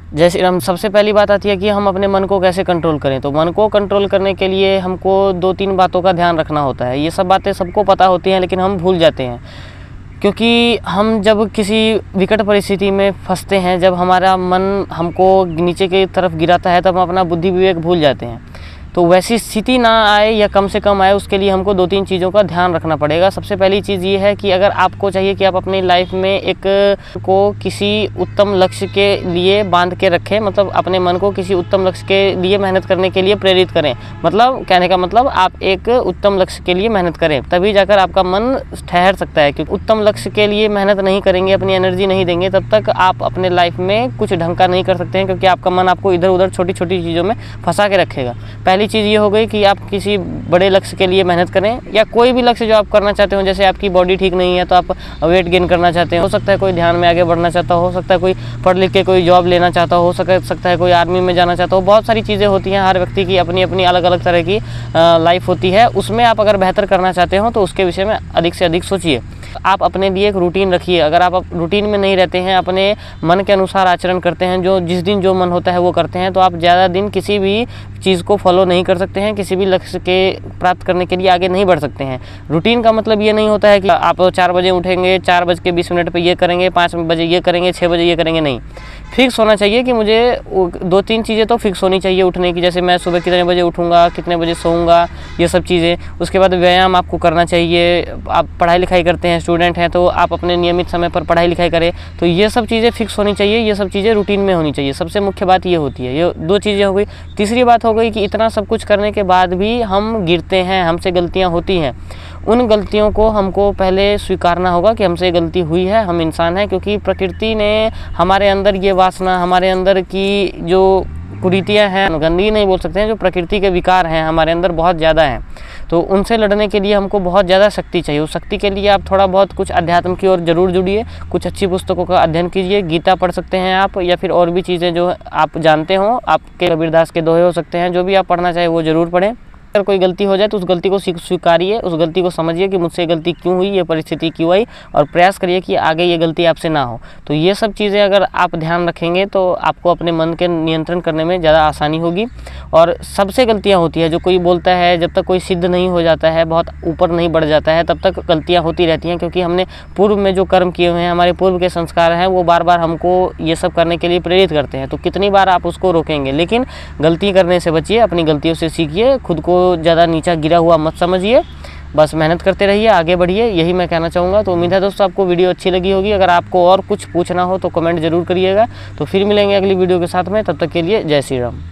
जय श्री राम। सबसे पहली बात आती है कि हम अपने मन को कैसे कंट्रोल करें। तो मन को कंट्रोल करने के लिए हमको 2-3 बातों का ध्यान रखना होता है। ये सब बातें सबको पता होती हैं, लेकिन हम भूल जाते हैं, क्योंकि हम जब किसी विकट परिस्थिति में फंसते हैं, जब हमारा मन हमको नीचे की तरफ गिराता है, तब हम अपना बुद्धि विवेक भूल जाते हैं। तो वैसी स्थिति ना आए या कम से कम आए, उसके लिए हमको 2-3 चीज़ों का ध्यान रखना पड़ेगा। सबसे पहली चीज़ ये है कि अगर आपको चाहिए कि आप अपनी लाइफ में एक को किसी उत्तम लक्ष्य के लिए बांध के रखें, मतलब अपने मन को किसी उत्तम लक्ष्य के लिए मेहनत करने के लिए प्रेरित करें। मतलब कहने का मतलब आप एक उत्तम लक्ष्य के लिए मेहनत करें, तभी जाकर आपका मन ठहर सकता है। क्योंकि उत्तम लक्ष्य के लिए मेहनत नहीं करेंगे, अपनी एनर्जी नहीं देंगे, तब तक आप अपने लाइफ में कुछ ढंग का नहीं कर सकते हैं, क्योंकि आपका मन आपको इधर उधर छोटी छोटी चीज़ों में फंसा के रखेगा। पहली चीज़ ये हो गई कि आप किसी बड़े लक्ष्य के लिए मेहनत करें, या कोई भी लक्ष्य जो आप करना चाहते हो। जैसे आपकी बॉडी ठीक नहीं है तो आप वेट गेन करना चाहते हैं, हो सकता है कोई ध्यान में आगे बढ़ना चाहता हो सकता है कोई पढ़ लिख के कोई जॉब लेना चाहता हो सकता है कोई आर्मी में जाना चाहता हो। बहुत सारी चीज़ें होती हैं, हर व्यक्ति की अपनी अपनी अलग अलग तरह की लाइफ होती है। उसमें आप अगर बेहतर करना चाहते हो तो उसके विषय में अधिक से अधिक सोचिए। आप अपने लिए एक रूटीन रखिए। अगर आप रूटीन में नहीं रहते हैं, अपने मन के अनुसार आचरण करते हैं, जो जिस दिन जो मन होता है वो करते हैं, तो आप ज़्यादा दिन किसी भी चीज़ को फॉलो नहीं कर सकते हैं, किसी भी लक्ष्य के प्राप्त करने के लिए आगे नहीं बढ़ सकते हैं। रूटीन का मतलब ये नहीं होता है कि आप 4 बजे उठेंगे, 4:20 पे ये करेंगे, 5 बजे ये करेंगे, 6 बजे ये करेंगे। नहीं, फिक्स होना चाहिए कि मुझे 2-3 चीज़ें तो फिक्स होनी चाहिए उठने की। जैसे मैं सुबह कितने बजे उठूँगा, कितने बजे सोऊंगा, ये सब चीज़ें। उसके बाद व्यायाम आपको करना चाहिए। आप पढ़ाई लिखाई करते हैं, स्टूडेंट हैं, तो आप अपने नियमित समय पर पढ़ाई लिखाई करें। तो ये सब चीज़ें फिक्स होनी चाहिए, ये सब चीज़ें रूटीन में होनी चाहिए। सबसे मुख्य बात ये होती है। ये 2 चीज़ें हो गई। तीसरी बात हो गई कि इतना सब कुछ करने के बाद भी हम गिरते हैं, हमसे गलतियाँ होती हैं। उन गलतियों को हमको पहले स्वीकारना होगा कि हमसे गलती हुई है, हम इंसान हैं। क्योंकि प्रकृति ने हमारे अंदर ये वासना, हमारे अंदर की जो कुरीतियाँ हैं, गंदगी नहीं बोल सकते हैं, जो प्रकृति के विकार हैं हमारे अंदर बहुत ज़्यादा हैं। तो उनसे लड़ने के लिए हमको बहुत ज़्यादा शक्ति चाहिए। उस शक्ति के लिए आप थोड़ा बहुत कुछ अध्यात्म की ओर जरूर जुड़िए, कुछ अच्छी पुस्तकों का अध्ययन कीजिए। गीता पढ़ सकते हैं आप, या फिर और भी चीज़ें जो आप जानते हो, आपके कबीरदास के दोहे हो सकते हैं, जो भी आप पढ़ना चाहे वो ज़रूर पढ़ें। अगर कोई गलती हो जाए तो उस गलती को स्वीकारिए, उस गलती को समझिए कि मुझसे गलती क्यों हुई, ये परिस्थिति क्यों आई, और प्रयास करिए कि आगे ये गलती आपसे ना हो। तो ये सब चीज़ें अगर आप ध्यान रखेंगे तो आपको अपने मन के नियंत्रण करने में ज़्यादा आसानी होगी। और सबसे गलतियाँ होती है, जो कोई बोलता है जब तक कोई सिद्ध नहीं हो जाता है, बहुत ऊपर नहीं बढ़ जाता है, तब तक गलतियाँ होती रहती हैं। क्योंकि हमने पूर्व में जो कर्म किए हुए हैं, हमारे पूर्व के संस्कार हैं, वो बार बार हमको ये सब करने के लिए प्रेरित करते हैं। तो कितनी बार आप उसको रोकेंगे, लेकिन गलती करने से बचिए, अपनी गलतियों से सीखिए, खुद को ज़्यादा नीचा गिरा हुआ मत समझिए। बस मेहनत करते रहिए, आगे बढ़िए, यही मैं कहना चाहूँगा। तो उम्मीद है दोस्तों आपको वीडियो अच्छी लगी होगी। अगर आपको और कुछ पूछना हो तो कमेंट जरूर करिएगा। तो फिर मिलेंगे अगली वीडियो के साथ में, तब तक के लिए जय श्री राम।